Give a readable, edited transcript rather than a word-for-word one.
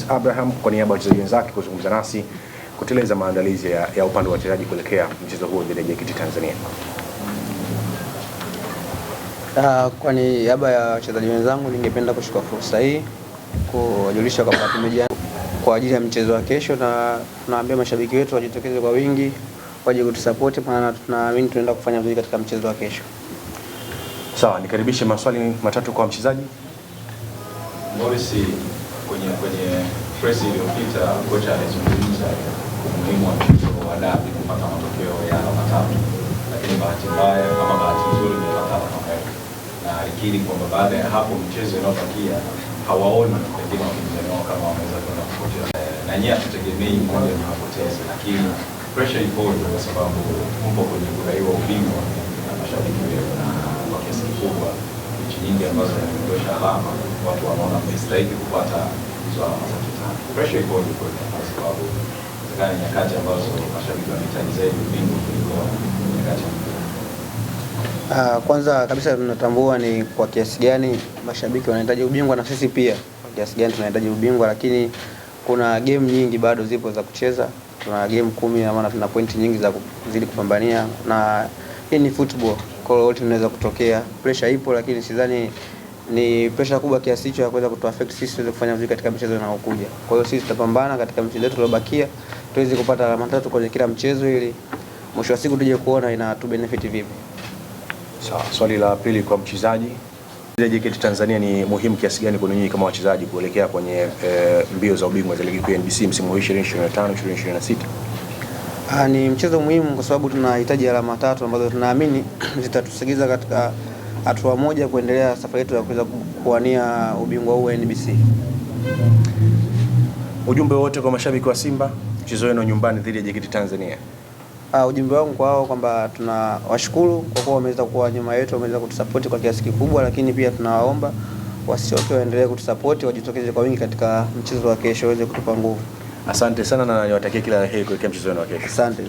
Abraham kwa niaba ya wachezaji wenzake kuzungumza nasi kuteleza maandalizi ya upande wa wachezaji kuelekea mchezo huo dhidi ya JKT Tanzania. Kwa niaba ya wachezaji wenzangu ningependa kuchukua fursa hii kuwajulisha kwamba tumejiandaa kwa ajili ya mchezo wa kesho, na tunaambia mashabiki wetu wajitokeze kwa wingi waje kutusupport, maana tunaamini tunaenda kufanya vizuri katika mchezo wa kesho. Sawa, nikaribishe maswali matatu kwa mchezaji. Morris, kwenye press iliyopita kocha alizungumza umuhimu wa mchezo wa dabi kupata matokeo ya alama tatu, lakini bahati mbaya kama bahati nzuri ni alama tatu, na alikiri kwamba baada ya hapo mchezo unaobakia hawaoni pengine wapinzani wao kama wameweza kwenda kupoteza, na nyinyi hatutegemei mmoja ni wapoteze, lakini pressure ipo kwa sababu mpo kwenye kudaiwa ubingwa na mashabiki wetu, na kwa kiasi kikubwa nchi nyingi ambazo zinaondosha alama watu wanaona mstahili kupata hizo alama za tatu. Pressure ipo kwa sababu zikana nyakati ambazo mashabiki wanahitaji zaidi ubingwa kuliko nyakati kwanza kabisa tunatambua ni kwa kiasi gani mashabiki wanahitaji ubingwa na sisi pia kwa kiasi gani tunahitaji ubingwa, lakini kuna game nyingi bado zipo za kucheza. Tuna game 10 na maana tuna pointi nyingi za kuzidi kupambania, na hii ni football, kwa hiyo wote tunaweza kutokea. Pressure ipo, lakini sidhani ni pressure kubwa kiasi hicho ya kuweza kutuaffect sisi tuweze kufanya vizuri katika mchezo unaokuja. Kwa hiyo sisi tutapambana katika mchezo wetu uliobakia tuweze kupata alama tatu kwenye kila mchezo, ili mwisho wa siku tuje kuona inatu benefit vipi. Sawa, swali la pili kwa mchezaji. JKT Tanzania ni muhimu kiasi gani kwa nyinyi kama wachezaji kuelekea kwenye mbio za ubingwa za ligi kuu ya NBC msimu wa 2025-2026? Ni mchezo muhimu kwa sababu tunahitaji alama tatu ambazo tunaamini zitatusaidia katika hatua moja kuendelea safari yetu ya kuweza kuwania ubingwa huu wa NBC. Ujumbe wote kwa mashabiki wa Simba mchezo wenu nyumbani dhidi ya JKT Tanzania? Ujumbe wangu kwao kwamba tunawashukuru kwa kuwa wameweza kuwa nyuma yetu, wameweza kutusupport kwa kiasi kikubwa, lakini pia tunawaomba wasioke waendelee kutusupport, wajitokeze kwa wingi katika mchezo wa kesho waweze kutupa nguvu. Asante sana na niwatakie kila la heri kuelekea mchezo wenu wa kesho. Asante.